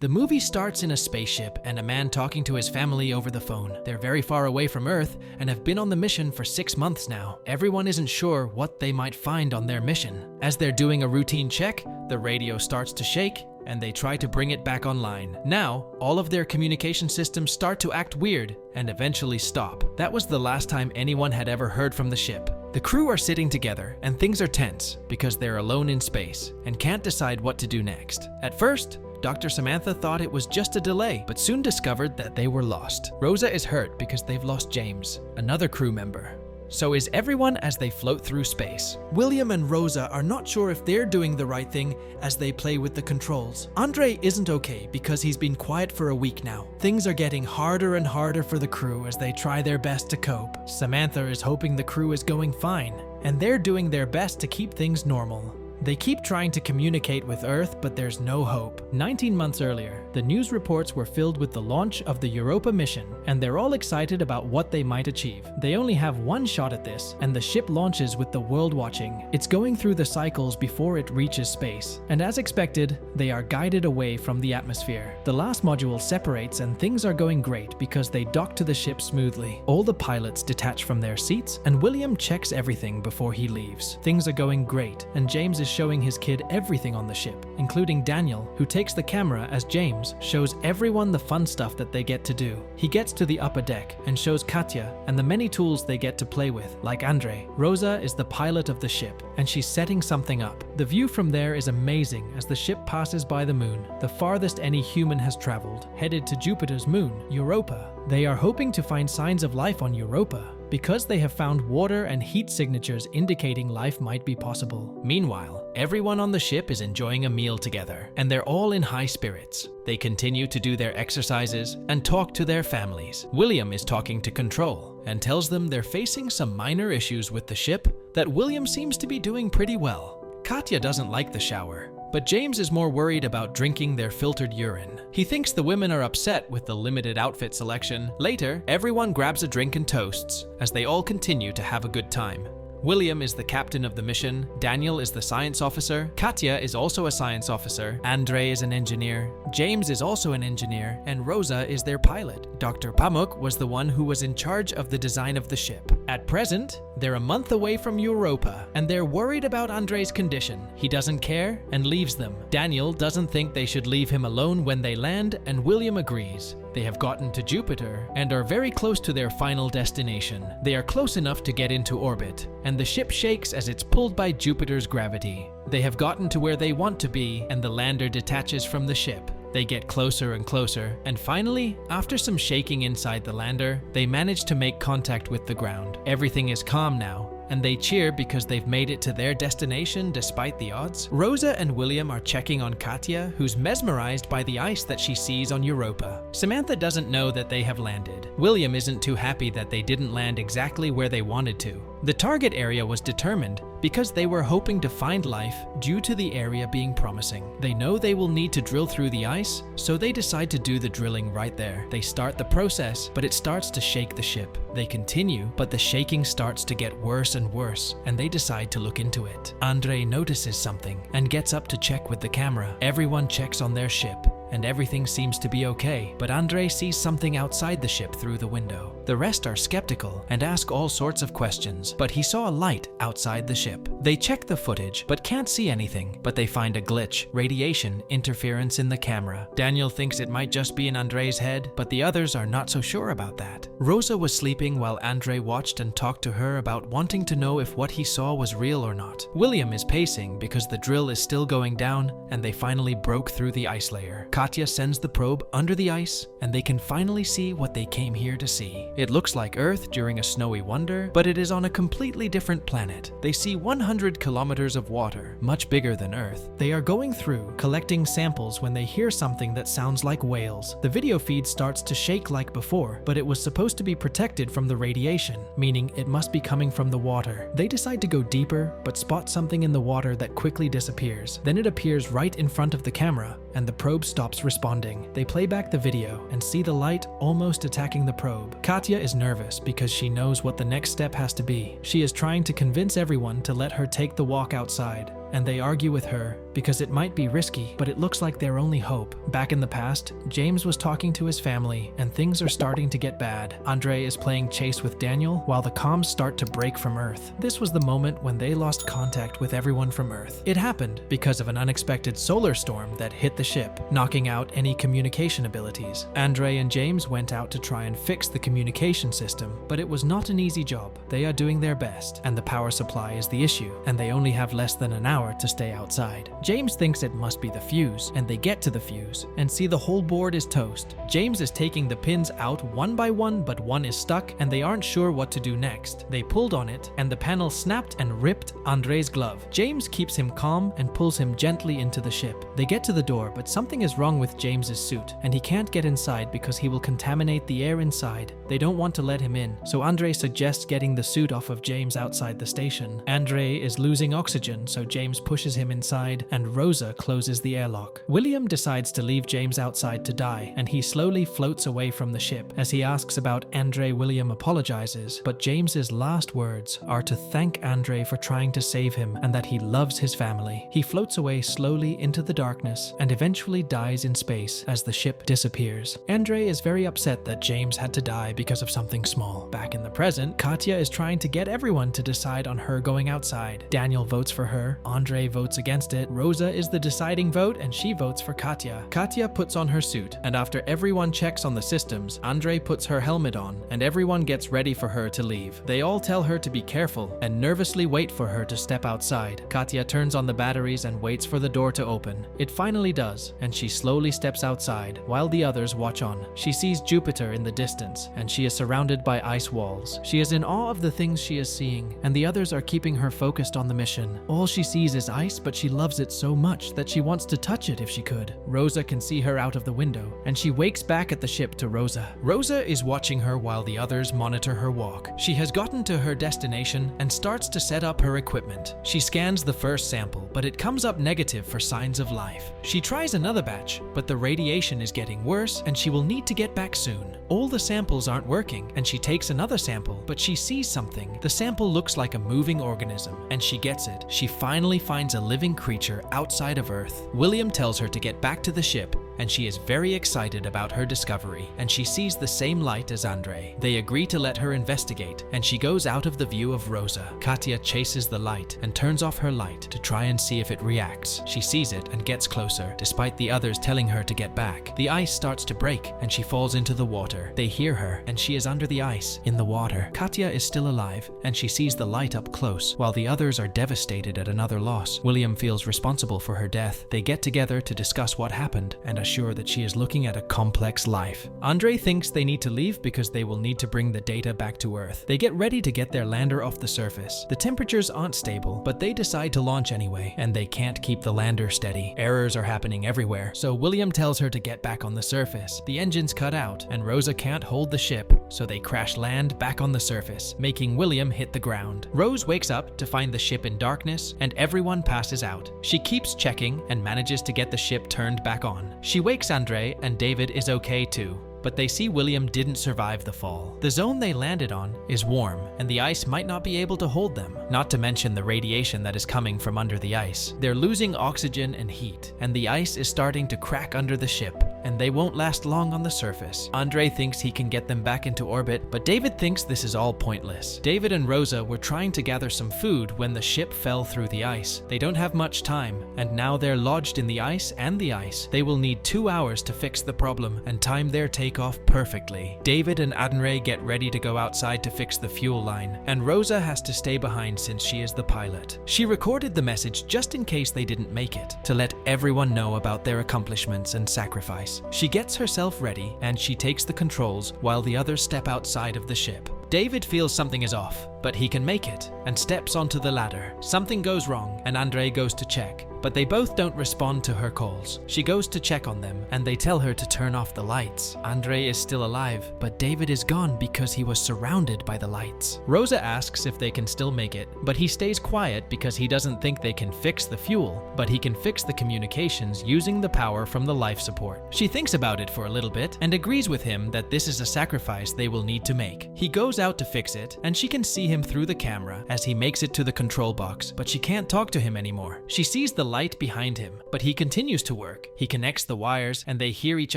The movie starts in a spaceship and a man talking to his family over the phone. They're very far away from Earth and have been on the mission for 6 months now. Everyone isn't sure what they might find on their mission. As they're doing a routine check, the radio starts to shake and they try to bring it back online. Now, all of their communication systems start to act weird and eventually stop. That was the last time anyone had ever heard from the ship. The crew are sitting together and things are tense because they're alone in space and can't decide what to do next. At first, Dr. Samantha thought it was just a delay, but soon discovered that they were lost. Rosa is hurt because they've lost James, another crew member. So is everyone as they float through space. William and Rosa are not sure if they're doing the right thing as they play with the controls. Andre isn't okay because he's been quiet for a week now. Things are getting harder and harder for the crew as they try their best to cope. Samantha is hoping the crew is going fine, and they're doing their best to keep things normal. They keep trying to communicate with Earth, but there's no hope. 19 months earlier, the news reports were filled with the launch of the Europa mission, and they're all excited about what they might achieve. They only have one shot at this, and the ship launches with the world watching. It's going through the cycles before it reaches space, and as expected, they are guided away from the atmosphere. The last module separates and things are going great because they dock to the ship smoothly. All the pilots detach from their seats, and William checks everything before he leaves. Things are going great, and James is showing his kid everything on the ship, including Daniel, who takes the camera as James shows everyone the fun stuff that they get to do. He gets to the upper deck and shows Katya and the many tools they get to play with, like Andre. Rosa is the pilot of the ship, and she's setting something up. The view from there is amazing as the ship passes by the moon, the farthest any human has traveled, headed to Jupiter's moon, Europa. They are hoping to find signs of life on Europa, because they have found water and heat signatures indicating life might be possible. Meanwhile, everyone on the ship is enjoying a meal together, and they're all in high spirits. They continue to do their exercises and talk to their families. William is talking to Control and tells them they're facing some minor issues with the ship, that William seems to be doing pretty well. Katya doesn't like the shower, but James is more worried about drinking their filtered urine. He thinks the women are upset with the limited outfit selection. Later, everyone grabs a drink and toasts as they all continue to have a good time. William is the captain of the mission, Daniel is the science officer, Katya is also a science officer, Andre is an engineer, James is also an engineer, and Rosa is their pilot. Dr. Pamuk was the one who was in charge of the design of the ship. At present, they're a month away from Europa, and they're worried about Andre's condition. He doesn't care and leaves them. Daniel doesn't think they should leave him alone when they land, and William agrees. They have gotten to Jupiter and are very close to their final destination. They are close enough to get into orbit, and the ship shakes as it's pulled by Jupiter's gravity. They have gotten to where they want to be, and the lander detaches from the ship. They get closer and closer, and finally, after some shaking inside the lander, they manage to make contact with the ground. Everything is calm now, and they cheer because they've made it to their destination despite the odds. Rosa and William are checking on Katya, who's mesmerized by the ice that she sees on Europa. Samantha doesn't know that they have landed. William isn't too happy that they didn't land exactly where they wanted to. The target area was determined because they were hoping to find life due to the area being promising. They know they will need to drill through the ice, so they decide to do the drilling right there. They start the process, but it starts to shake the ship. They continue, but the shaking starts to get worse and worse, and they decide to look into it. Andre notices something and gets up to check with the camera. Everyone checks on their ship, and everything seems to be okay, but Andre sees something outside the ship through the window. The rest are skeptical and ask all sorts of questions, but he saw a light outside the ship. They check the footage, but can't see anything, but they find a glitch, radiation interference in the camera. Daniel thinks it might just be in Andre's head, but the others are not so sure about that. Rosa was sleeping while Andre watched and talked to her about wanting to know if what he saw was real or not. William is pacing because the drill is still going down, and they finally broke through the ice layer. Katya sends the probe under the ice, and they can finally see what they came here to see. It looks like Earth during a snowy wonder, but it is on a completely different planet. They see 100 kilometers of water, much bigger than Earth. They are going through, collecting samples when they hear something that sounds like whales. The video feed starts to shake like before, but it was supposed to be protected from the radiation, meaning it must be coming from the water. They decide to go deeper, but spot something in the water that quickly disappears. Then it appears right in front of the camera, and the probe stops responding. They play back the video and see the light almost attacking the probe. Katya is nervous because she knows what the next step has to be. She is trying to convince everyone to let her take the walk outside, and they argue with her because it might be risky, but it looks like their only hope. Back in the past, James was talking to his family, and things are starting to get bad. Andre is playing chase with Daniel while the comms start to break from Earth. This was the moment when they lost contact with everyone from Earth. It happened because of an unexpected solar storm that hit the ship, knocking out any communication abilities. Andre and James went out to try and fix the communication system, but it was not an easy job. They are doing their best, and the power supply is the issue, and they only have less than an hour to stay outside. James thinks it must be the fuse, and they get to the fuse and see the whole board is toast. James is taking the pins out one by one, but one is stuck and they aren't sure what to do next. They pulled on it and the panel snapped and ripped Andre's glove. James keeps him calm and pulls him gently into the ship. They get to the door, but something is wrong with James's suit and he can't get inside because he will contaminate the air inside. They don't want to let him in, so Andre suggests getting the suit off of James outside the station. Andre is losing oxygen, so James pushes him inside and Rosa closes the airlock. William decides to leave James outside to die, and he slowly floats away from the ship. As he asks about Andre, William apologizes, but James's last words are to thank Andre for trying to save him and that he loves his family. He floats away slowly into the darkness and eventually dies in space as the ship disappears. Andre is very upset that James had to die because of something small. Back in the present, Katya is trying to get everyone to decide on her going outside. Daniel votes for her, Andre votes against it, Rosa is the deciding vote and she votes for Katya. Katya puts on her suit, and after everyone checks on the systems, Andre puts her helmet on and everyone gets ready for her to leave. They all tell her to be careful and nervously wait for her to step outside. Katya turns on the batteries and waits for the door to open. It finally does, and she slowly steps outside while the others watch on. She sees Jupiter in the distance, and she is surrounded by ice walls. She is in awe of the things she is seeing, and the others are keeping her focused on the mission. All she sees is ice, but she loves it so much that she wants to touch it if she could. Rosa can see her out of the window, and she wakes back at the ship to Rosa. Rosa is watching her while the others monitor her walk. She has gotten to her destination and starts to set up her equipment. She scans the first sample, but it comes up negative for signs of life. She tries another batch, but the radiation is getting worse and she will need to get back soon. All the samples aren't working, and she takes another sample, but she sees something. The sample looks like a moving organism, and she gets it. She finally finds a living creature outside of Earth. William tells her to get back to the ship, and she is very excited about her discovery, and she sees the same light as Andre. They agree to let her investigate, and she goes out of the view of Rosa. Katya chases the light and turns off her light to try and see if it reacts. She sees it and gets closer, despite the others telling her to get back. The ice starts to break, and she falls into the water. They hear her, and she is under the ice, in the water. Katya is still alive, and she sees the light up close, while the others are devastated at another loss. William feels responsible for her death. They get together to discuss what happened, and assure that she is looking at a complex life. Andre thinks they need to leave because they will need to bring the data back to Earth. They get ready to get their lander off the surface. The temperatures aren't stable, but they decide to launch anyway, and they can't keep the lander steady. Errors are happening everywhere, so William tells her to get back on the surface. The engines cut out, and Rosa can't hold the ship, so they crash land back on the surface, making William hit the ground. Rose wakes up to find the ship in darkness, and everyone passes out. She keeps checking and manages to get the ship turned back on. She wakes Andre, and David is okay too, but they see William didn't survive the fall. The zone they landed on is warm, and the ice might not be able to hold them, not to mention the radiation that is coming from under the ice. They're losing oxygen and heat, and the ice is starting to crack under the ship, and they won't last long on the surface. Andre thinks he can get them back into orbit, but David thinks this is all pointless. David and Rosa were trying to gather some food when the ship fell through the ice. They don't have much time, and now they're lodged in the ice and the ice. They will need 2 hours to fix the problem and time their takeoff perfectly. David and Andre get ready to go outside to fix the fuel line, and Rosa has to stay behind since she is the pilot. She recorded the message just in case they didn't make it, to let everyone know about their accomplishments and sacrifice. She gets herself ready, and she takes the controls while the others step outside of the ship. David feels something is off, but he can make it, and steps onto the ladder. Something goes wrong, and Andre goes to check, but they both don't respond to her calls. She goes to check on them, and they tell her to turn off the lights. Andre is still alive, but David is gone because he was surrounded by the lights. Rosa asks if they can still make it, but he stays quiet because he doesn't think they can fix the fuel, but he can fix the communications using the power from the life support. She thinks about it for a little bit, and agrees with him that this is a sacrifice they will need to make. He goes out to fix it, and she can see him through the camera as he makes it to the control box, but she can't talk to him anymore. She sees the light behind him, but he continues to work. He connects the wires and they hear each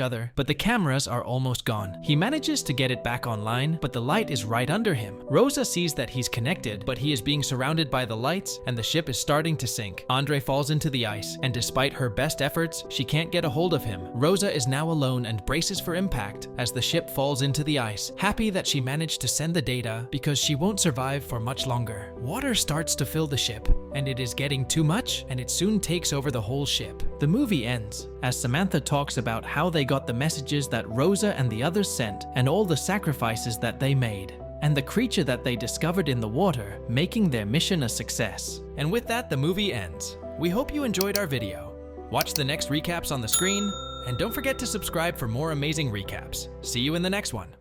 other, but the cameras are almost gone. He manages to get it back online, but the light is right under him. Rosa sees that he's connected, but he is being surrounded by the lights and the ship is starting to sink. Andre falls into the ice, and despite her best efforts, she can't get a hold of him. Rosa is now alone and braces for impact as the ship falls into the ice, happy that she managed to send the data because she won't survive for much longer. Water starts to fill the ship, and it is getting too much, and it soon takes over the whole ship. The movie ends as Samantha talks about how they got the messages that Rosa and the others sent and all the sacrifices that they made, and the creature that they discovered in the water, making their mission a success. And with that, the movie ends. We hope you enjoyed our video. Watch the next recaps on the screen, and don't forget to subscribe for more amazing recaps. See you in the next one.